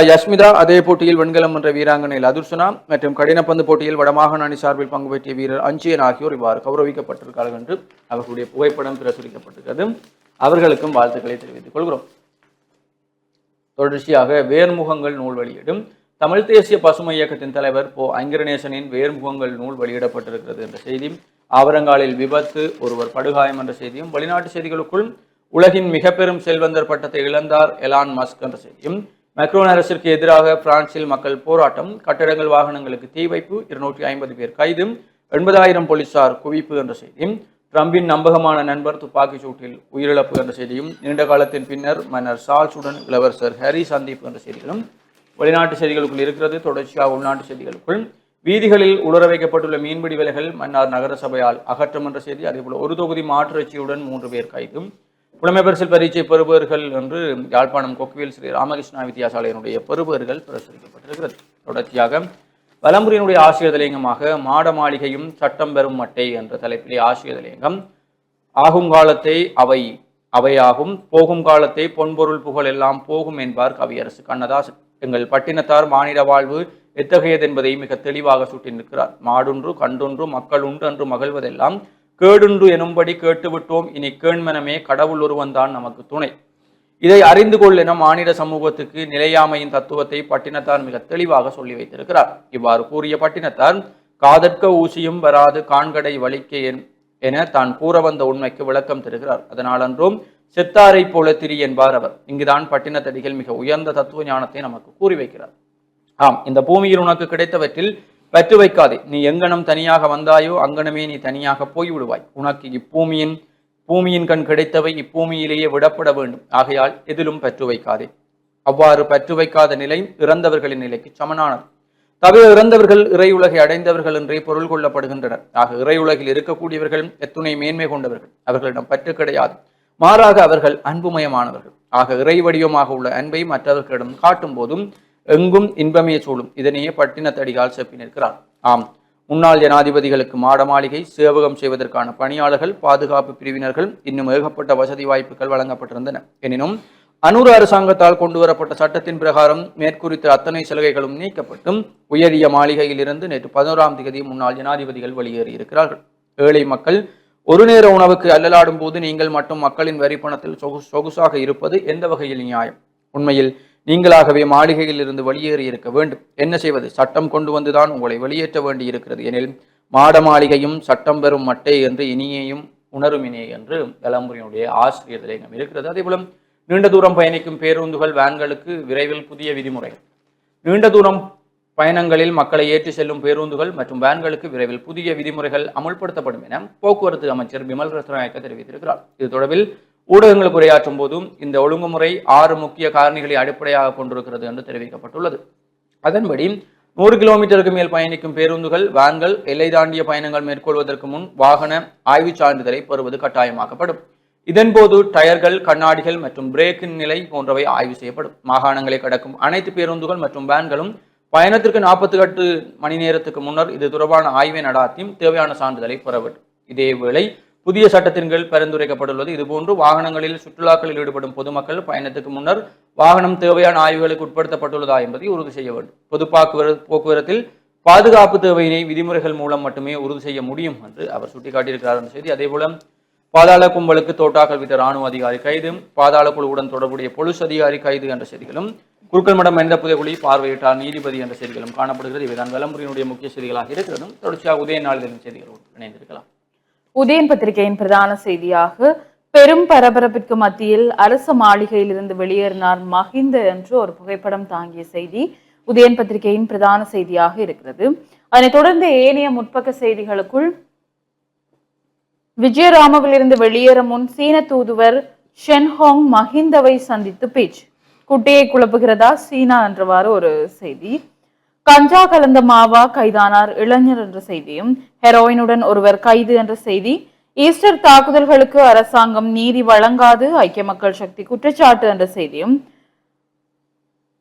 யஸ்மிதா, அதே போட்டியில் வெண்கலம் வென்ற வீராங்கனை அதுர்சனா மற்றும் கடினப்பந்து போட்டியில் வடமாகாண அணி சார்பில் பங்கு பெற்றிய வீரர் அஞ்சியன் ஆகியோர் இவ்வாறு கௌரவிக்கப்பட்டிருக்கிறார்கள் என்று அவர்களுடைய புகைப்படம் பிரசுரிக்கப்பட்டிருக்கிறது. அவர்களுக்கும் வாழ்த்துக்களை தெரிவித்துக் கொள்கிறோம். தொடர்ச்சியாக வேர்முகங்கள் நூல் வெளியிடும் தமிழ் தேசிய பசுமை இயக்கத்தின் தலைவர் ஐங்கரநேசனின் வேர்முகங்கள் நூல் வெளியிடப்பட்டிருக்கிறது என்ற செய்தியும், ஆவரங்காலில் விபத்து, ஒருவர் படுகாயம் என்ற செய்தியும், வெளிநாட்டு செய்திகளுக்குள் உலகின் மிக பெரும் செல்வந்தர் பட்டத்தை இழந்தார் எலான் மஸ்க் என்ற செய்தியும், மேக்ரோன் அரசிற்கு எதிராக பிரான்சில் மக்கள் போராட்டம், கட்டடங்கள் வாகனங்களுக்கு தீ வைப்பு, 250 பேர் கைது, 80,000 போலீசார் குவிப்பு என்ற செய்தியும், ட்ரம்பின் நம்பகமான நண்பர் துப்பாக்கி சூட்டில் உயிரிழப்பு என்ற செய்தியும், நீண்ட காலத்தின் பின்னர் மன்னர் சார்ல்ஸுடன் இளவரசர் ஹாரி சந்திப்பு என்ற செய்திகளும் வெளிநாட்டு செய்திகளுக்குள் இருக்கிறது. தொடர்ச்சியாக உள்நாட்டு செய்திகளுக்குள் வீதிகளில் உலர வைக்கப்பட்டுள்ள மீன்பிடி விலைகள் மன்னார் நகர சபையால் அகற்றம் என்ற செய்தி, அதேபோல் ஒரு தொகுதி மாற்றுச்சியுடன் 3 பேர் கைது, புலமை பரிசில் பரீட்சை பெறுபவர்கள் என்று யாழ்ப்பாணம் கொக்குவில் ஸ்ரீ ராமகிருஷ்ணா வித்தியாசாலையினுடைய பெறுபவர்கள் பிரசுரிக்கப்பட்டிருக்கிறது. தொடர்ச்சியாக வலம்புரியினுடைய ஆசிரியர் தலையங்கமாக மாட மாளிகையும் சட்டம் பெறும் மட்டை என்ற தலைப்பிலே ஆசிரியர் தலையங்கம், ஆகும் காலத்தை அவையாகும், போகும் காலத்தை பொன்பொருள் புகழ் எல்லாம் போகும் என்பார் கவியரசு கண்ணதாசன். எங்கள் பட்டினத்தார் மானிட வாழ்வு எத்தகையது என்பதை மிக தெளிவாக சுட்டி நிற்கிறார். மாடுன்று கண்டொன்று மக்கள் உண்டு என்று மகிழ்வதெல்லாம் கேடுன்று எனும்படி கேட்டுவிட்டோம், இனி கேண்மனமே கடவுள் ஒருவன்தான் நமக்கு துணை. இதை அறிந்து கொள் என மானிட சமூகத்துக்கு நிலையாமையின் தத்துவத்தை பட்டினத்தார் மிக தெளிவாக சொல்லி வைத்திருக்கிறார். இவ்வாறு கூறிய பட்டினத்தார், காதற்க ஊசியும் வராது காண்கடை வலிக்க என தான் கூற வந்த உண்மைக்கு விளக்கம் தருகிறார். அதனால் அன்றும் செத்தாரை போல திரி என்பார் அவர். இங்குதான் பட்டினத்தடிகள் மிக உயர்ந்த தத்துவ ஞானத்தை நமக்கு கூறி வைக்கிறார். ஆம், இந்த பூமியில் உனக்கு கிடைத்தவற்றில் பற்று வைக்காதே. நீ எங்கனம் தனியாக வந்தாயோ அங்கனமே நீ தனியாக போய்விடுவாய். உனக்கு பூமியின் கண் கிடைத்தவை இப்பூமியிலேயே விடப்பட வேண்டும். ஆகையால் எதிலும் பற்று வைக்காதே. அவ்வாறு பற்று வைக்காத நிலை இறந்தவர்களின் நிலைக்கு சமனானது. தவிர இறந்தவர்கள் இறையுலகை அடைந்தவர்கள் என்றே பொருள் கொள்ளப்படுகின்றனர். ஆக இறையுலகில் இருக்கக்கூடியவர்கள் எத்துணை மேன்மை கொண்டவர்கள். அவர்களிடம் பற்று கிடையாது. மாறாக அவர்கள் அன்புமயமானவர்கள். ஆக இறை வடிவமாக உள்ள அன்பை மற்றவர்களிடம் காட்டும் போதும் எங்கும் இன்பமே சூழும். இதனையே பட்டினத்தடியால் செப்பி நிற்கிறார். ஆம், முன்னாள் ஜனாதிபதிகளுக்கு மாட மாளிகை, சேவகம் செய்வதற்கான பணியாளர்கள், பாதுகாப்பு பிரிவினர்கள், இன்னும் ஏகப்பட்ட வசதி வாய்ப்புகள் வழங்கப்பட்டிருந்தன. எனினும் அனூர் அரசாங்கத்தால் கொண்டுவரப்பட்ட சட்டத்தின் பிரகாரம் மேற்குறித்த அத்தனை சலுகைகளும் நீக்கப்பட்டும் உயரிய மாளிகையில் இருந்து நேற்று 11ஆம் தேதி முன்னாள் ஜனாதிபதிகள் வெளியேறியிருக்கிறார்கள். ஏழை மக்கள் ஒரு நேர உணவுக்கு அல்லலாடும் போது நீங்கள் மட்டும் மக்களின் வரி பணத்தில் சொகுசாக இருப்பது எந்த வகையில் நியாயம்? உண்மையில் நீங்களாகவே மாளிகையில் இருந்து வெளியேறி இருக்க வேண்டும். என்ன செய்வது? சட்டம் கொண்டு வந்துதான் உங்களை வெளியேற்ற வேண்டி இருக்கிறது. எனில் மாட மாளிகையும் சட்டம் பெறும் மட்டே என்று இனியையும் உணருமினே என்று தலம்புரியினுடைய ஆசிரியர் தலையங்கம் இருக்கிறது. அதேபோல நீண்ட தூரம் பயணிக்கும் பேருந்துகள், வேன்களுக்கு விரைவில் புதிய விதிமுறைகள். நீண்ட தூரம் பயணங்களில் மக்களை ஏற்றி செல்லும் பேருந்துகள் மற்றும் வேன்களுக்கு விரைவில் புதிய விதிமுறைகள் அமுல்படுத்தப்படும் என போக்குவரத்து அமைச்சர் பிமல் ரத்நாயக்க தெரிவித்திருக்கிறார். இது தொடர்பில் ஊடகங்களுக்கு உரையாற்றும் போதும் இந்த ஒழுங்குமுறை 6 முக்கிய காரணிகளை அடிப்படையாக கொண்டிருக்கிறது என்று தெரிவிக்கப்பட்டுள்ளது. அதன்படி 100 கிலோமீட்டருக்கு மேல் பயணிக்கும் பேருந்துகள், வேன்கள் எல்லை தாண்டிய பயணங்கள் மேற்கொள்வதற்கு முன் வாகன ஆய்வு சான்றிதழை பெறுவது கட்டாயமாக்கப்படும். இதன்போது டயர்கள், கண்ணாடிகள் மற்றும் பிரேக்கின் நிலை போன்றவை ஆய்வு செய்யப்படும். மாகாணங்களை கடக்கும் அனைத்து பேருந்துகள் மற்றும் வேன்களும் பயணத்திற்கு 48 மணி நேரத்துக்கு முன்னர் இது தொடர்பான ஆய்வை நடாத்தி தேவையான சான்றிதழை பெற வேண்டும். இதேவேளை புதிய சட்டத்தின் கீழ் பரிந்துரைக்கப்பட்டுள்ளது. இதுபோன்று வாகனங்களில் சுற்றுலாக்களில் ஈடுபடும் பொதுமக்கள் பயணத்துக்கு முன்னர் வாகனம் தேவையான ஆய்வுகளுக்கு உட்படுத்தப்பட்டுள்ளதா என்பதை உறுதி செய்ய வேண்டும். பொது போக்குவரத்தில் பாதுகாப்பு தேவையினை விதிமுறைகள் மூலம் மட்டுமே உறுதி செய்ய முடியும் என்று அவர் சுட்டிக்காட்டியிருக்கிறார் என்ற செய்தி. அதேபோல பாதாள கும்பலுக்கு தோட்டா கல்வித்த ராணுவ அதிகாரி கைது, பாதாள குழுவுடன் தொடர்புடைய போலீஸ் அதிகாரி கைது என்ற செய்திகளும், குருக்கள்மடம் மனித புதைகுழி பார்வையிட்டார் நீதிபதி என்ற செய்திகளும் காணப்படுகிறது. இவைதான் விளம்பரினுடைய முக்கிய செய்திகளாக இருக்கிறதும். தொடர்ச்சியாக உதய நாளிதழின் செய்திகளோடு இணைந்திருக்கலாம். உதயன் பத்திரிகையின் பிரதான செய்தியாக பெரும் பரபரப்பிற்கு மத்தியில் அரசு மாளிகையில் இருந்து வெளியேறினார் மஹிந்த என்று ஒரு புகைப்படம் தாங்கிய செய்தி உதயன் பத்திரிகையின் பிரதான செய்தியாக இருக்கிறது. அதனைத் தொடர்ந்து ஏனைய முற்பக்க செய்திகளுக்குள் விஜயராமவில் இருந்து வெளியேற முன் சீன தூதுவர் ஷென்ஹோங் மஹிந்தவை சந்தித்து பேச்சு. குட்டையை குழப்புகிறதா சீனா என்றவாறு ஒரு செய்தி. கஞ்சா கலந்த மாவா கைதானார் இளைஞர் என்ற செய்தியும், ஹெரோயினுடன் ஒருவர் கைது என்ற செய்தி. ஈஸ்டர் தாக்குதல்களுக்கு அரசாங்கம் நீதி வழங்காது ஐக்கிய மக்கள் சக்தி குற்றச்சாட்டு என்ற செய்தியும்,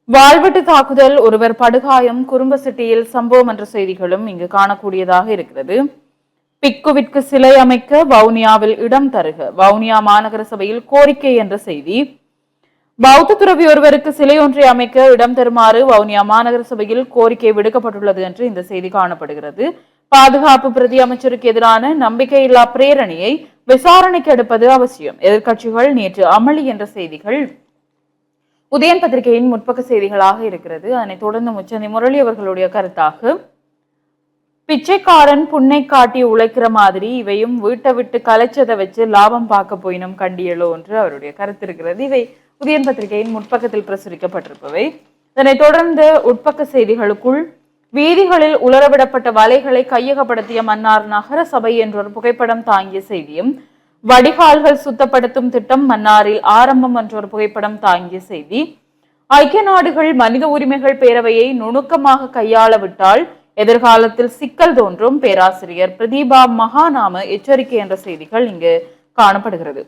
வாழ்வெட்டு தாக்குதல் ஒருவர் படுகாயம் குறும்பசிட்டியில் சம்பவம் என்ற செய்திகளும் இங்கு காணக்கூடியதாக இருக்கிறது. பிக்குவிற்கு சிலை அமைக்க வவுனியாவில் இடம் தருக, வவுனியா மாநகர சபையில் கோரிக்கை என்ற செய்தி. பௌத்த துறவி ஒருவருக்கு சிலை ஒன்றை அமைக்க இடம் தருமாறு வவுனியா மாநகர சபையில் கோரிக்கை விடுக்கப்பட்டுள்ளது என்று இந்த செய்தி காணப்படுகிறது. பாதுகாப்பு பிரதி அமைச்சருக்கு எதிரான நம்பிக்கையில்லா பிரேரணையை விசாரணைக்கு எடுப்பது அவசியம். எதிர்க்கட்சிகள் நேற்று அமளி என்ற செய்திகள் உதயன் பத்திரிகையின் முற்பக்க செய்திகளாக இருக்கிறது. அதனைத் தொடர்ந்து முச்சந்தி முரளி அவர்களுடைய கருத்தாக, பிச்சைக்காரன் புன்னை காட்டி உழைக்கிற மாதிரி இவையும் வீட்டை விட்டு கலைச்சதை வச்சு லாபம் பார்க்க போயினும் கண்டியலோ என்று அவருடைய கருத்து இருக்கிறது. இவை உதயன் பத்திரிகையின் முற்பக்கத்தில் பிரசுரிக்கப்பட்டிருப்பவை. இதனைத் தொடர்ந்து உட்பக்க செய்திகளுக்குள் வீதிகளில் உலரவிடப்பட்ட வலைகளை கையகப்படுத்திய மன்னார் நகர சபை என்ற ஒரு புகைப்படம் தாங்கிய செய்தியும், வடிகால்கள் சுத்தப்படுத்தும் திட்டம் மன்னாரில் ஆரம்பம் என்ற ஒரு புகைப்படம் தாங்கிய செய்தி. ஐக்கிய நாடுகள் மனித உரிமைகள் பேரவையை நுணுக்கமாக கையாளவிட்டால் எதிர்காலத்தில் சிக்கல் தோன்றும், பேராசிரியர் பிரதீபா மகாநாம எச்சரிக்கை என்ற செய்திகள் இங்கு காணப்படுகிறது.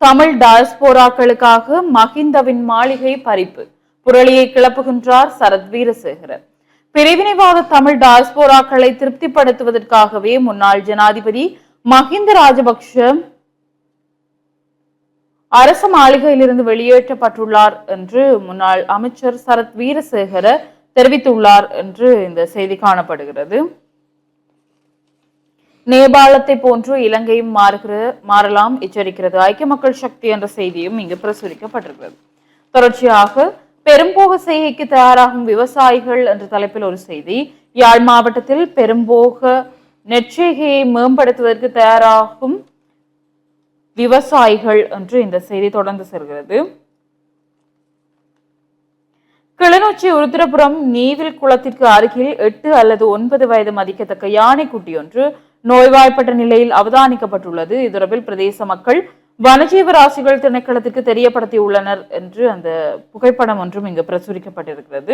தமிழ் டயஸ்போராக்களுக்காக மஹிந்தவின் மாளிகை பறிப்பு, புரளியை கிளப்புகின்றார் சரத் வீரசேகரர். பிரிவினைவாத தமிழ் டயஸ்போராக்களை திருப்திப்படுத்துவதற்காகவே முன்னாள் ஜனாதிபதி மஹிந்த ராஜபக்ஷ அரச மாளிகையிலிருந்து வெளியேற்றப்பட்டுள்ளார் என்று முன்னாள் அமைச்சர் சரத் வீரசேகர தெரிவித்துள்ளார் என்று இந்த செய்தி காணப்படுகிறது. நேபாளத்தை போன்று இலங்கையும் மாறலாம் எச்சரிக்கிறது ஐக்கிய மக்கள் சக்தி என்ற செய்தியும் இங்கு பிரசுரிக்கப்பட்டிருக்கிறது. தொடர்ச்சியாக பெரும்போக செய்கைக்கு தயாராகும் விவசாயிகள் என்ற தலைப்பில் ஒரு செய்தி. யாழ் மாவட்டத்தில் பெரும்போக நெற்செய்கையை மேம்படுத்துவதற்கு தயாராகும் விவசாயிகள் என்று இந்த செய்தி தொடர்ந்து செல்கிறது. கிளிநொச்சி உருத்திரபுரம் நீவில் குளத்திற்கு அருகில் 8 அல்லது 9 வயது மதிக்கத்தக்க யானைக்குட்டி ஒன்று நோய்வாய்ப்பட்ட நிலையில் அவதானிக்கப்பட்டுள்ளது. இது தொடர்பில் பிரதேச மக்கள் வனஜீவராசிகள் திணைக்களத்திற்கு தெரியப்படுத்தியுள்ளனர் என்று அந்த புகைப்படம் ஒன்றும் இங்கு பிரசுரிக்கப்பட்டிருக்கிறது.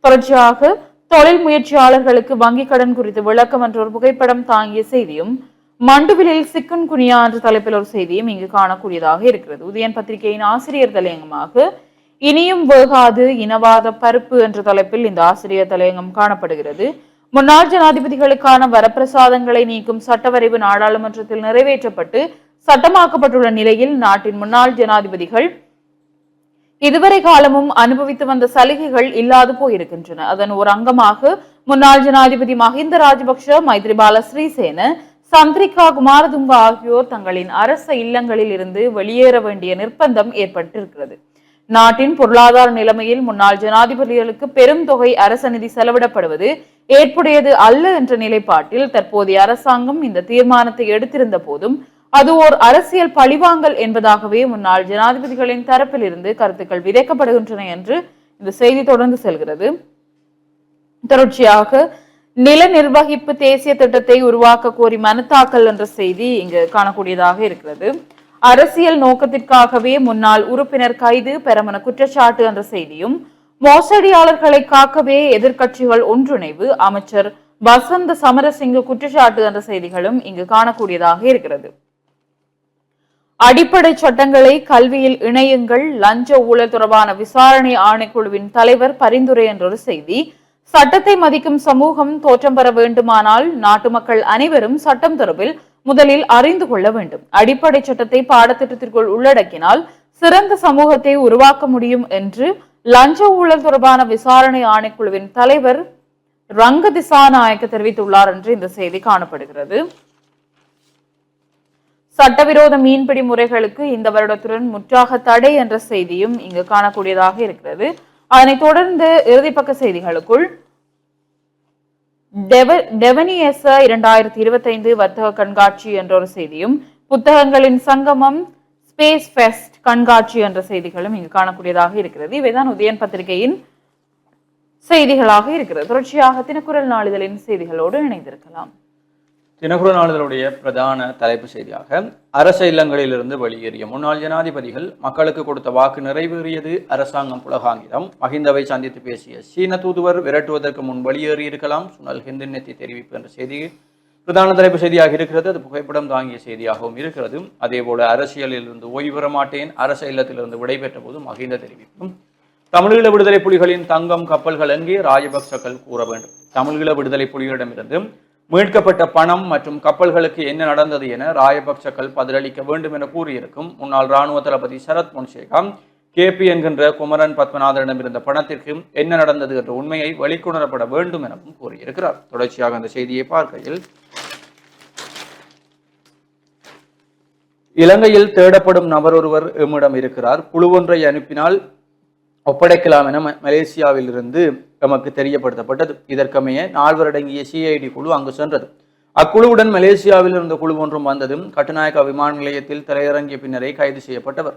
தொடர்ச்சியாக தொழில் முயற்சியாளர்களுக்கு வங்கிக் கடன் குறித்து விளக்கம் என்ற ஒரு புகைப்படம் தாங்கிய செய்தியும், மண்டுவிலில் சிக்குன் குனியா என்ற தலைப்பில் ஒரு செய்தியும் இங்கு காணக்கூடியதாக இருக்கிறது. உதயன் பத்திரிகையின் ஆசிரியர் தலையங்கமாக இனியும் வேகாது இனவாத பருப்பு என்ற தலைப்பில் இந்த ஆசிரியர் தலையங்கம் காணப்படுகிறது. முன்னாள் ஜனாதிபதிகளுக்கான வரப்பிரசாதங்களை நீக்கும் சட்டவரைவு நாடாளுமன்றத்தில் நிறைவேற்றப்பட்டு சட்டமாக்கப்பட்டுள்ள நிலையில் நாட்டின் முன்னாள் ஜனாதிபதிகள் இதுவரை காலமும் அனுபவித்து வந்த சலுகைகள் இல்லாது போயிருக்கின்றன. அதன் ஒரு அங்கமாக முன்னாள் ஜனாதிபதி மஹிந்த ராஜபக்ஷ, மைத்ரிபால ஸ்ரீசேன, சந்திரிகா குமாரதுங்க ஆகியோர் தங்களின் அரச இல்லங்களில் இருந்து வெளியேற வேண்டிய நிர்பந்தம் ஏற்பட்டிருக்கிறது. நாட்டின் பொருளாதார நிலைமையில் முன்னாள் ஜனாதிபதிகளுக்கு பெரும் தொகை அரச நிதி செலவிடப்படுவது ஏற்புடையது அல்ல என்ற நிலைப்பாட்டில் தற்போதைய அரசாங்கம் இந்த தீர்மானத்தை எடுத்திருந்த போதும் அது ஓர் அரசியல் பழிவாங்கல் என்பதாகவே முன்னாள் ஜனாதிபதிகளின் தரப்பில் இருந்து கருத்துக்கள் விதைக்கப்படுகின்றன என்று இந்த செய்தி தொடர்ந்து செல்கிறது. தொடர்ச்சியாக நில நிர்வகிப்பு தேசிய திட்டத்தை உருவாக்க கோரி மனு தாக்கல் என்ற செய்தி இங்கு காணக்கூடியதாக இருக்கிறது. அரசியல் நோக்கத்திற்காகவே முன்னாள் உறுப்பினர் கைது, பெரமுன குற்றச்சாட்டு என்ற செய்தியும், மோசடியாளர்களை காக்கவே எதிர்க்கட்சிகள் ஒன்றிணைவு, அமைச்சர் வசந்த சமரசிங்க குற்றச்சாட்டு என்ற செய்திகளும் இங்கு காணக்கூடியதாக இருக்கிறது. அடிப்படை சட்டங்களை கல்வியில் இணையுங்கள், லஞ்ச ஊழல் தொடர்பான விசாரணை ஆணைக்குழுவின் தலைவர் பரிந்துரை என்றொரு செய்தி. சட்டத்தை மதிக்கும் சமூகம் தோற்றம் பெற வேண்டுமானால் நாட்டு மக்கள் அனைவரும் சட்டம் தொடர்பில் முதலில் அறிந்து கொள்ள வேண்டும். அடிப்படை சட்டத்தை பாடத்திட்டத்திற்குள் உள்ளடக்கினால் சிறந்த சமூகத்தை உருவாக்க முடியும் என்று லஞ்ச ஊழல் தொடர்பான விசாரணை ஆணைக்குழுவின் தலைவர் ரங்க திசாநாயக்க தெரிவித்துள்ளார் என்று இந்த செய்தி காணப்படுகிறது. சட்டவிரோத மீன்பிடி முறைகளுக்கு இந்த வருடத்துடன் முற்றாக தடை என்ற செய்தியும் இங்கு காணக்கூடியதாக இருக்கிறது. அதனைத் தொடர்ந்து இறுதிப்பக்க செய்திகளுக்குள் டெவனியச 2025 வர்த்தக கண்காட்சி என்ற ஒரு செய்தியும், புத்தகங்களின் சங்கமம், ஸ்பேஸ் ஃபெஸ்ட் கண்காட்சி என்ற செய்திகளும் இங்கு காணக்கூடியதாக இருக்கிறது. இவைதான் உதயன் பத்திரிகையின் செய்திகளாக இருக்கிறது. தொடர்ச்சியாக தினக்குரல் நாளிதழின் செய்திகளோடு இணைந்திருக்கலாம். தினக்குரல் நாளிதழுடைய பிரதான தலைப்பு செய்தியாக, அரச இல்லங்களிலிருந்து வெளியேறிய முன்னாள் ஜனாதிபதிகள், மக்களுக்கு கொடுத்த வாக்கு நிறைவேறியது, அரசாங்கம் புலகாங்கிதம். மஹிந்தவை சந்தித்து பேசிய சீன தூதுவர் விரட்டுவதற்கு முன் வெளியேறியிருக்கலாம், சுனல் ஹிந்தினெத்தி தெரிவிப்பு என்ற செய்தி பிரதான தலைப்பு செய்தியாக இருக்கிறது. அது புகைப்படம் தாங்கிய செய்தியாகவும் இருக்கிறது. அதேபோல அரசியலில் இருந்து ஓய்வு பெற மாட்டேன், அரச இல்லத்திலிருந்து விடைபெற்ற போது மஹிந்த தெரிவிப்பும். தமிழீழ விடுதலை புலிகளின் தங்கம் கப்பல்கள் எங்கே, ராஜபக்சக்கள் கூற வேண்டும். தமிழீழ விடுதலை புலிகளிடமிருந்து மீட்கப்பட்ட பணம் மற்றும் கப்பல்களுக்கு என்ன நடந்தது என ராஜபக்சக்கள் பதிலளிக்க வேண்டும் என கூறியிருக்கும் முன்னாள் இராணுவ தளபதி சரத் பொன்சேகா, கேபி என்கின்ற குமரன் பத்மநாதனிடம் இருந்த பணத்திற்கு என்ன நடந்தது என்ற உண்மையை வெளிக்கொணரப்பட வேண்டும் எனவும் கூறியிருக்கிறார். தொடர்ச்சியாக அந்த செய்தியை பார்க்கையில், இலங்கையில் தேடப்படும் நபர் ஒருவர் எம்மிடம் இருக்கிறார், குழு ஒன்றை அனுப்பினால் ஒப்படைக்கலாம் என மலேசியாவில் இருந்து நமக்கு தெரியப்படுத்தப்பட்டது. இதற்கமைய 4 அடங்கிய சிஐடி குழு அங்கு சென்றது. அக்குழுவுடன் மலேசியாவில் இருந்த குழு ஒன்றும் வந்ததும் கட்டுநாயக்கா விமான நிலையத்தில் திரையிறங்கிய பின்னரே கைது செய்யப்பட்டவர்.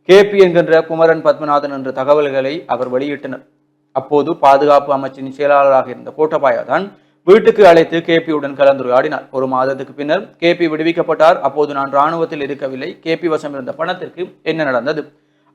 கேபி என்கின்ற குமரன் பத்மநாதன் என்ற தகவல்களை அவர் வெளியிட்டனர். அப்போது பாதுகாப்பு அமைச்சின் செயலாளராக இருந்த கோட்டபாயா தான் வீட்டுக்கு அழைத்து கேபியுடன் கலந்துரையாடினார். 1 மாதத்துக்கு பின்னர் கேபி விடுவிக்கப்பட்டார். அப்போது நான் இராணுவத்தில் இருக்கவில்லை, கேபி வசம் இருந்த பணத்திற்கு என்ன நடந்தது,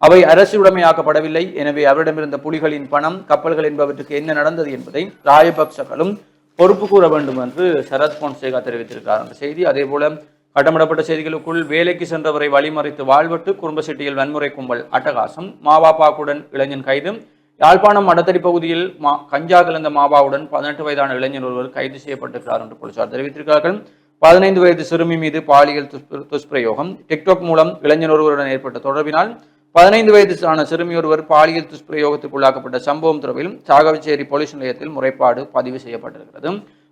அவை அரசு உடைமையாக்கப்படவில்லை, எனவே அவரிடமிருந்த புலிகளின் பணம், கப்பல்கள் என்பவற்றுக்கு என்ன நடந்தது என்பதை ராஜபக்சக்களும் பொறுப்பு கூற வேண்டும் என்று சரத் பொன்சேகா தெரிவித்திருக்கிறார் என்ற செய்தி. அதேபோல கட்டமிடப்பட்ட செய்திகளுக்குள், வேலைக்கு சென்றவரை வழிமறைத்து வாழ்வெட்டு, குடும்ப சிட்டியில் வன்முறை கும்பல் அட்டகாசம், மாவாப்பாக்குடன் இளைஞன் கைது. யாழ்ப்பாணம் மடத்தடி பகுதியில் கஞ்சா கலந்த மாவாவுடன் 18 வயதான இளைஞர் ஒருவர் கைது செய்யப்பட்டிருக்கிறார் என்று போலீசார் தெரிவித்திருக்கிறார்கள். 15 வயது சிறுமி மீது பாலியல் துஷ்பிரயோகம். டிக்டாக் மூலம் இளைஞர் ஒருவருடன் ஏற்பட்ட தொடர்பினால் 15 வயதான சிறுமி ஒருவர் பாலியல் துஷ்பிரயோகத்துக்கு உள்ளாக்கப்பட்ட சம்பவம் தொடர்பில் சாகவச்சேரி போலீஸ் நிலையத்தில் முறைப்பாடு பதிவு செய்யப்பட்டிருக்கிறது.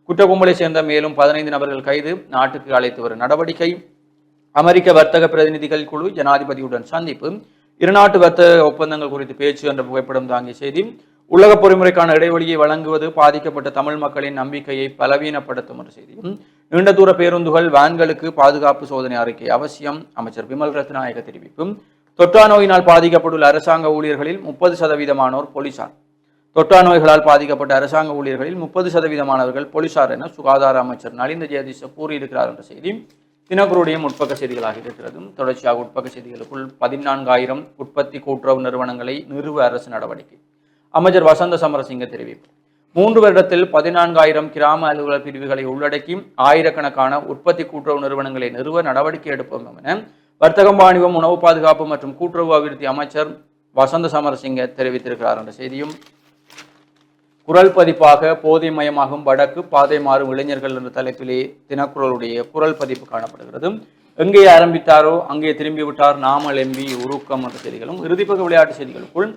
குற்ற கும்பலை சேர்ந்த மேலும் 15 நபர்கள் கைது, நாட்டுக்கு அழைத்து வரும் நடவடிக்கை. அமெரிக்க வர்த்தக பிரதிநிதிகள் குழு ஜனாதிபதியுடன் சந்திப்பு, இருநாட்டு வர்த்தக ஒப்பந்தங்கள் குறித்து பேச்சு என்ற புகைப்படம் தாங்கிய செய்தி. உலக பொறிமுறைக்கான இடைவெளியை வழங்குவது பாதிக்கப்பட்ட தமிழ் மக்களின் நம்பிக்கையை பலவீனப்படுத்தும் என்ற செய்தியும். நீண்ட தூர பேருந்துகள், வேன்களுக்கு பாதுகாப்பு சோதனை அறிக்கை அவசியம், அமைச்சர் விமல் ரத்நாயக்க தெரிவிப்பும். தொற்றா நோயினால் பாதிக்கப்பட்டுள்ள அரசாங்க ஊழியர்களில் 30% போலீசார். தொற்றா நோய்களால் பாதிக்கப்பட்ட அரசாங்க ஊழியர்களில் 30% போலீசார் என சுகாதார அமைச்சர் நலிந்த ஜெயதீச கூறியிருக்கிறார் என்ற செய்தி தினகருடைய முற்பக்க செய்திகளாக இருக்கிறது. தொடர்ச்சியாக உட்பக்க செய்திகளுக்குள், 14,000 உற்பத்தி கூட்டுறவு நிறுவனங்களை நிறுவ அரசு நடவடிக்கை. அமைச்சர் வசந்த சமரசிங்க தெரிவிப்பு. 3 வருடத்தில் 14,000 கிராம அலுவலர் பிரிவுகளை உள்ளடக்கி ஆயிரக்கணக்கான உற்பத்தி கூட்டுறவு நிறுவனங்களை நிறுவ நடவடிக்கை எடுப்போம் என வர்த்தகம், வாணிபம், உணவு பாதுகாப்பு மற்றும் கூட்டுறவு அபிவிருத்தி அமைச்சர் வசந்த சமரசிங்க தெரிவித்திருக்கிறார் என்ற செய்தியும் குரல் பதிப்பாக போதை மயமாகும் வடக்கு பாதை மாறும் இளைஞர்கள் என்ற தலைப்பிலே தினக்குரலுடைய குரல் பதிப்பு காணப்படுகிறது. எங்கே ஆரம்பித்தாரோ அங்கே திரும்பி விட்டார் நாமல் எம்பி உருக்கம் என்ற செய்திகளும், இறுதிப்பக விளையாட்டு செய்திகளுக்குள்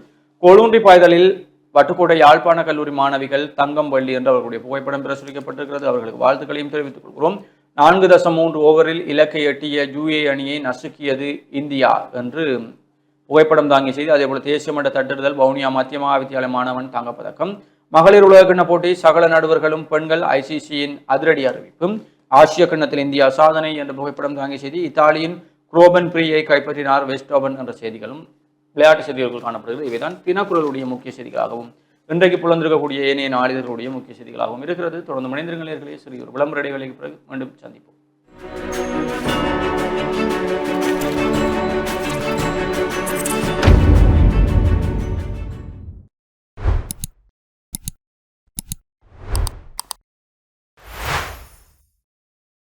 கொழுன்றி பாய்தலில் வட்டுக்கோட்டை யாழ்ப்பாண கல்லூரி மாணவிகள் தங்கம் வள்ளி என்று அவர்களுடைய புகைப்படம் பிரசுரிக்கப்பட்டிருக்கிறது. அவர்களுக்கு வாழ்த்துக்களையும் தெரிவித்துக் கொள்கிறோம். 4.3 ஓவரில் இலக்கை எட்டிய UAE அணியை நசுக்கியது இந்தியா என்று புகைப்படம் தாங்கிய செய்தி. அதேபோல தேசிய மட்ட தட்டுதல் வவுனியா மத்திய மகாவித்தியாலய மாணவன் தங்கப்பதக்கம். மகளிர் உலகக்கிண்ண போட்டி சகல நடுவர்களும் பெண்கள் ICCயின் அதிரடி அறிவிப்பும். ஆசிய கிண்ணத்தில் இந்தியா சாதனை என்ற புகைப்படம் தாங்கிய செய்தி. இத்தாலியின் குரோபன் பிரியை கைப்பற்றினார் வெஸ்டோபன் என்ற செய்திகளும் விளையாட்டு செய்திகள் காணப்படுகிறது. இவைதான் தினக்குரலுடைய முக்கிய செய்திகளாகவும் இன்றைக்கு புலந்திருக்கக்கூடிய ஏனைய நாளிதழ்களுடைய முக்கிய செய்திகளாகவும் இருக்கிறது. தொடர்ந்து மனிதர்கள் நேயர்களே, சிறிய ஒரு விளம்பர இடைவேளைக்கு பிறகு மீண்டும் சந்திப்போம்.